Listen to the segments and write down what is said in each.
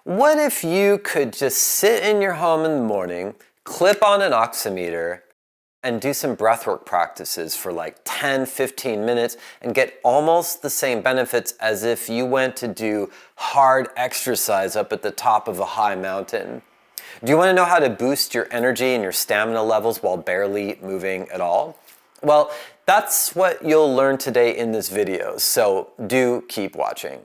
What if you could just sit in your home in the morning, clip on an oximeter, and do some breathwork practices for like 10, 15 minutes and get almost the same benefits as if you went to do hard exercise up at the top of a high mountain? Do you want to know how to boost your energy and your stamina levels while barely moving at all? Well, that's what you'll learn today in this video, so do keep watching.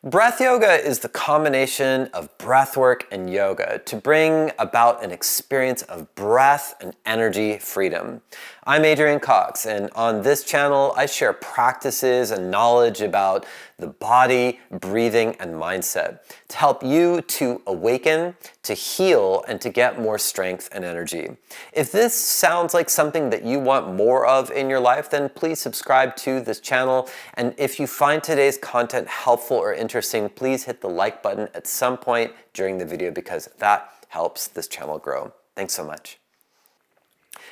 Breath yoga is the combination of breathwork and yoga to bring about an experience of breath and energy freedom. I'm Adrian Cox, and on this channel I share practices and knowledge about the body, breathing, and mindset to help you to awaken, to heal, and to get more strength and energy. If this sounds like something that you want more of in your life, then please subscribe to this channel. And if you find today's content helpful or interesting, please hit the like button at some point during the video because that helps this channel grow. Thanks so much.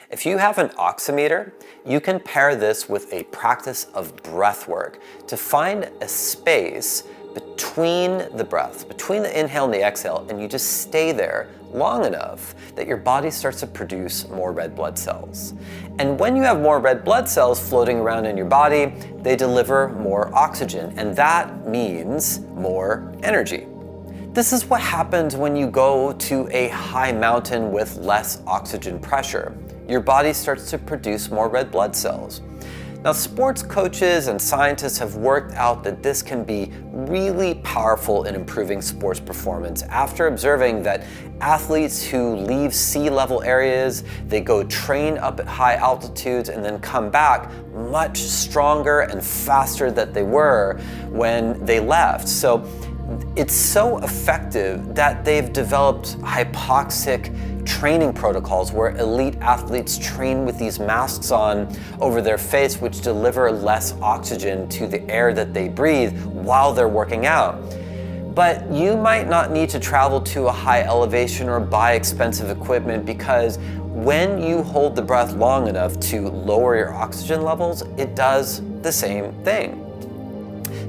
If you have an oximeter, you can pair this with a practice of breath work to find a space between the breaths, between the inhale and the exhale, and you just stay there long enough that your body starts to produce more red blood cells. And when you have more red blood cells floating around in your body, they deliver more oxygen, and that means more energy. This is what happens when you go to a high mountain with less oxygen pressure. Your body starts to produce more red blood cells. Now, sports coaches and scientists have worked out that this can be really powerful in improving sports performance after observing that athletes who leave sea level areas, they go train up at high altitudes and then come back much stronger and faster than they were when they left. So it's so effective that they've developed hypoxic training protocols where elite athletes train with these masks on over their face, which deliver less oxygen to the air that they breathe while they're working out. But you might not need to travel to a high elevation or buy expensive equipment, because when you hold the breath long enough to lower your oxygen levels, it does the same thing.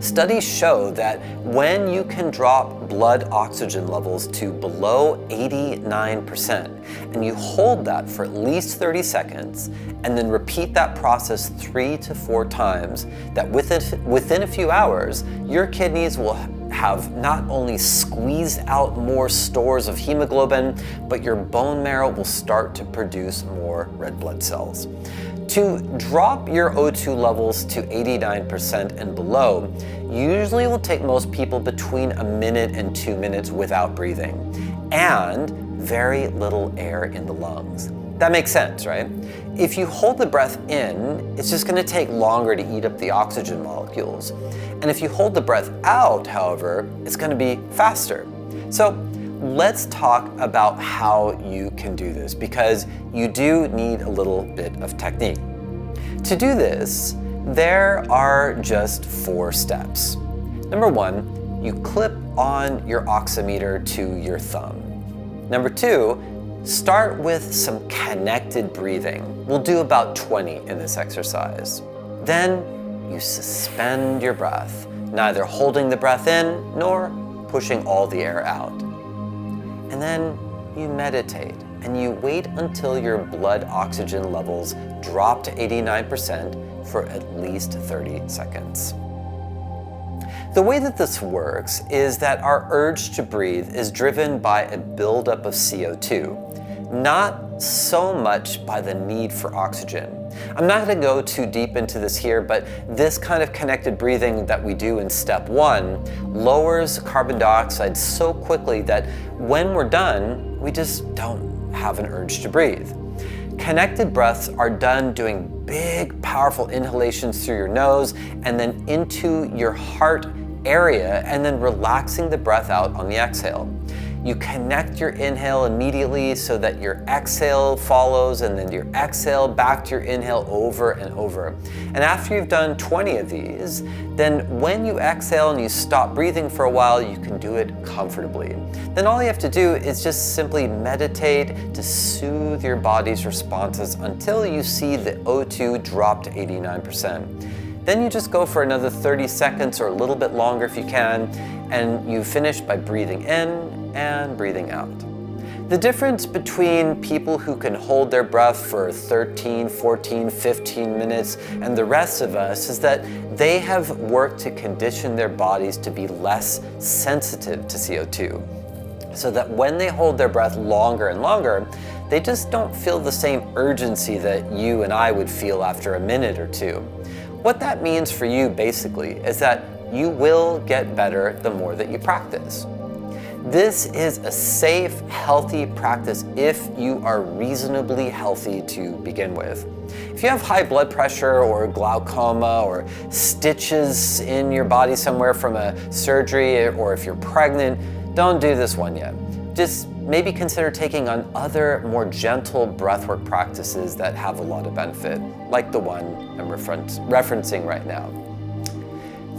Studies show that when you can drop blood oxygen levels to below 89% and you hold that for at least 30 seconds and then repeat that process 3 to 4 times, that within a few hours, your kidneys will have not only squeezed out more stores of hemoglobin, but your bone marrow will start to produce more red blood cells. To drop your O2 levels to 89% and below usually will take most people between a minute and 2 minutes without breathing, and very little air in the lungs. That makes sense, right? If you hold the breath in, it's just going to take longer to eat up the oxygen molecules. And if you hold the breath out, however, it's going to be faster. So let's talk about how you can do this, because you do need a little bit of technique. To do this, there are just 4 steps. Number 1, you clip on your oximeter to your thumb. Number 2, start with some connected breathing. We'll do about 20 in this exercise. Then you suspend your breath, neither holding the breath in nor pushing all the air out. And then you meditate and you wait until your blood oxygen levels drop to 89% for at least 30 seconds. The way that this works is that our urge to breathe is driven by a buildup of CO2, not so much by the need for oxygen. I'm not going to go too deep into this here, but this kind of connected breathing that we do in step 1 lowers carbon dioxide so quickly that when we're done, we just don't have an urge to breathe. Connected breaths are done doing big, powerful inhalations through your nose and then into your heart area, and then relaxing the breath out on the exhale. You connect your inhale immediately so that your exhale follows, and then your exhale back to your inhale over and over. And after you've done 20 of these, then when you exhale and you stop breathing for a while, you can do it comfortably. Then all you have to do is just simply meditate to soothe your body's responses until you see the O2 drop to 89%. Then you just go for another 30 seconds or a little bit longer if you can, and you finish by breathing in and breathing out. The difference between people who can hold their breath for 13, 14, 15 minutes and the rest of us is that they have worked to condition their bodies to be less sensitive to CO2. So that when they hold their breath longer and longer, they just don't feel the same urgency that you and I would feel after a minute or two. What that means for you basically is that you will get better the more that you practice. This is a safe, healthy practice if you are reasonably healthy to begin with. If you have high blood pressure or glaucoma or stitches in your body somewhere from a surgery, or if you're pregnant, don't do this one yet. Just maybe consider taking on other more gentle breathwork practices that have a lot of benefit, like the one I'm referencing right now.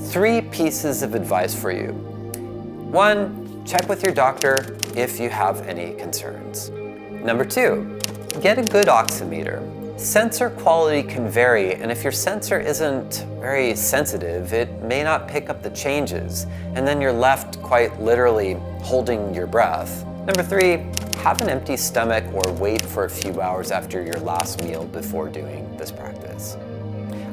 3 pieces of advice for you. 1, check with your doctor if you have any concerns. Number 2, get a good oximeter. Sensor quality can vary, and if your sensor isn't very sensitive, it may not pick up the changes, and then you're left quite literally holding your breath. Number 3, have an empty stomach or wait for a few hours after your last meal before doing this practice.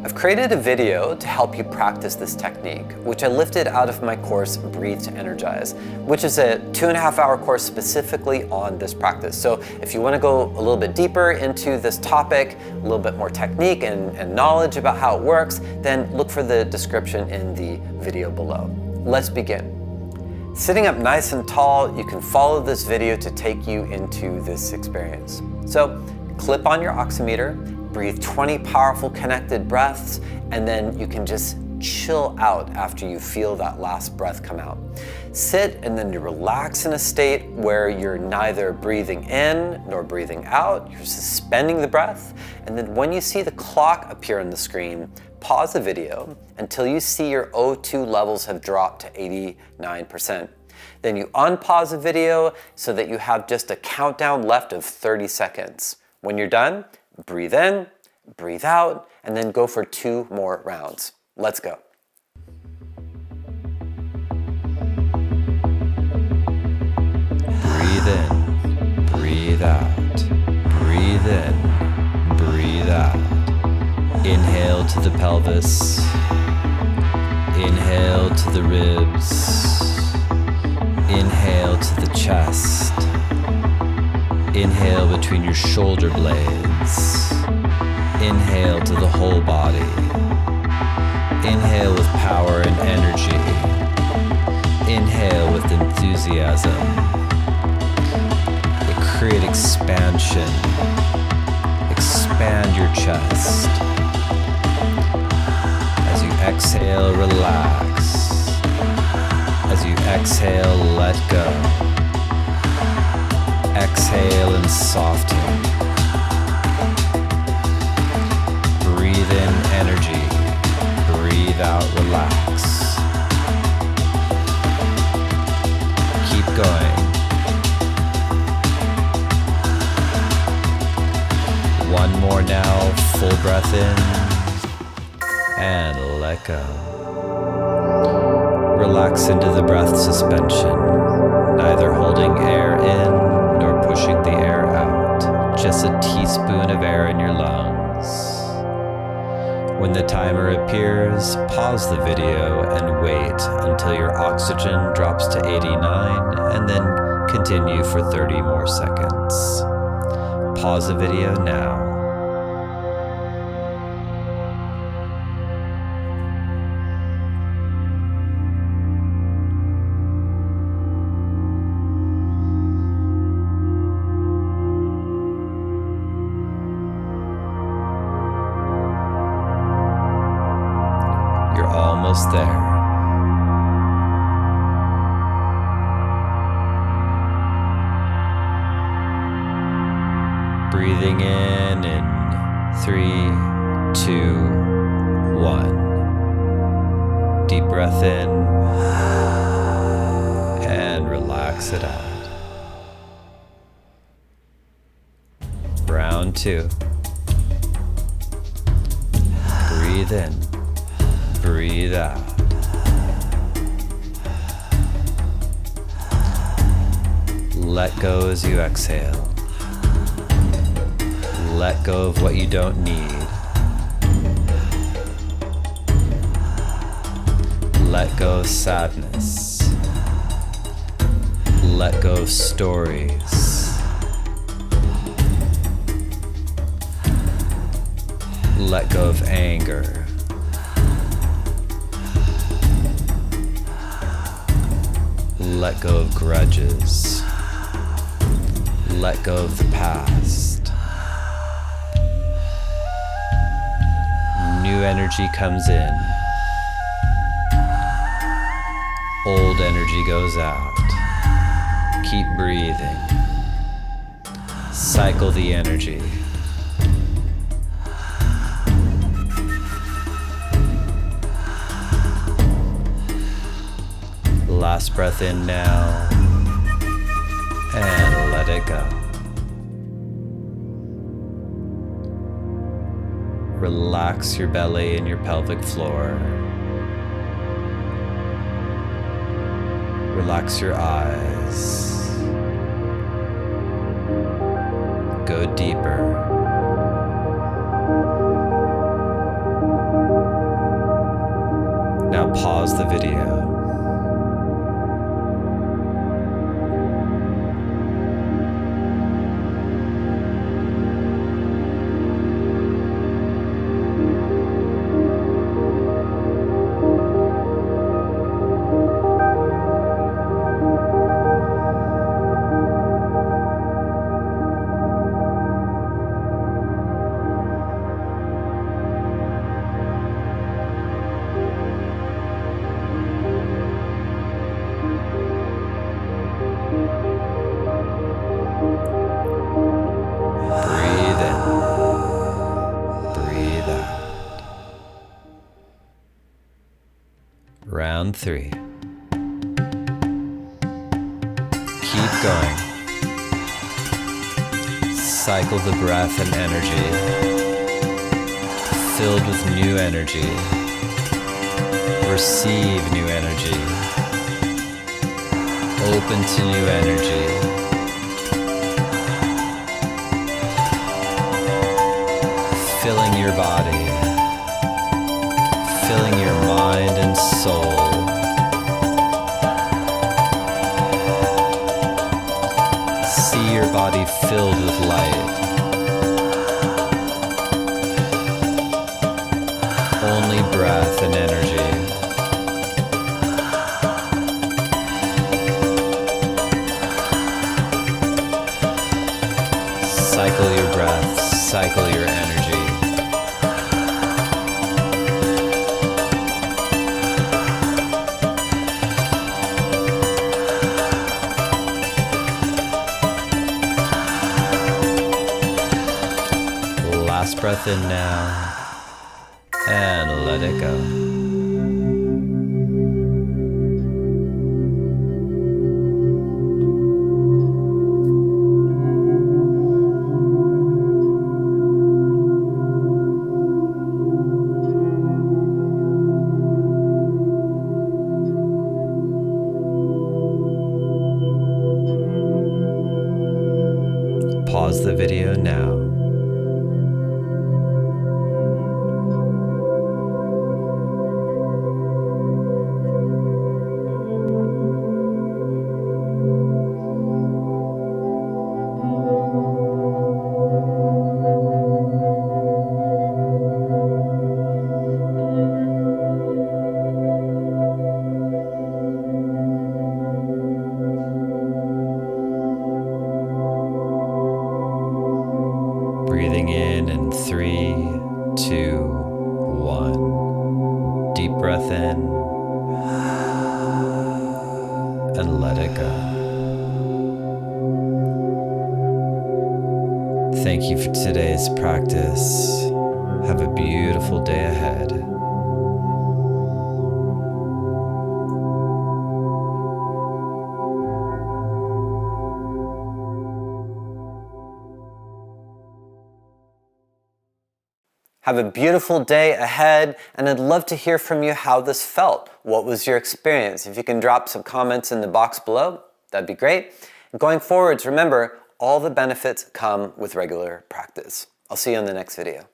I've created a video to help you practice this technique, which I lifted out of my course, Breathe to Energize, which is a 2.5-hour course specifically on this practice. So if you want to go a little bit deeper into this topic, a little bit more technique and knowledge about how it works, then look for the description in the video below. Let's begin. Sitting up nice and tall, you can follow this video to take you into this experience. So clip on your oximeter, breathe 20 powerful connected breaths, and then you can just chill out after you feel that last breath come out. Sit and then you relax in a state where you're neither breathing in nor breathing out, you're suspending the breath, and then when you see the clock appear on the screen, pause the video until you see your O2 levels have dropped to 89%. Then you unpause the video so that you have just a countdown left of 30 seconds. When you're done, breathe in, breathe out, and then go for 2 more rounds. Let's go. Breathe in, breathe out, breathe in, breathe out. Inhale to the pelvis, inhale to the ribs, inhale to the chest, inhale between your shoulder blades, inhale to the whole body, inhale with power and energy, inhale with enthusiasm, create expansion, expand your chest. As you exhale, relax. As you exhale, let go. Exhale and soften. Breathe in energy. Breathe out, relax. Keep going. One more now, full breath in, and let go. Relax into the breath suspension, neither holding air in nor pushing the air out, just a teaspoon of air in your lungs. When the timer appears, pause the video and wait until your oxygen drops to 89, and then continue for 30 more seconds. Pause the video now. You're almost there. Breathing in 3, 2, 1. Deep breath in and relax it out. Round 2. Breathe in, breathe out. Let go as you exhale. Let go of what you don't need. Let go of sadness. Let go of stories. Let go of anger. Let go of grudges. Let go of the past. New energy comes in. Old energy goes out. Keep breathing. Cycle the energy. Last breath in now, and let it go. Relax your belly and your pelvic floor. Relax your eyes. Go deeper. Now pause the video. Round 3. Keep going. Cycle the breath and energy. Filled with new energy. Receive new energy. Open to new energy. Filling your body. Filling your mind and soul. See your body filled with light. Only breath and energy. Cycle your breath, cycle your energy. Last breath in now, and let it go. Pause the video now. Breathing in 3, 2, 1. Deep breath in and let it go. Thank you for today's practice. Have a beautiful day ahead. Have a beautiful day ahead, and I'd love to hear from you how this felt. What was your experience? If you can drop some comments in the box below, that'd be great. Going forwards, remember, all the benefits come with regular practice. I'll see you in the next video.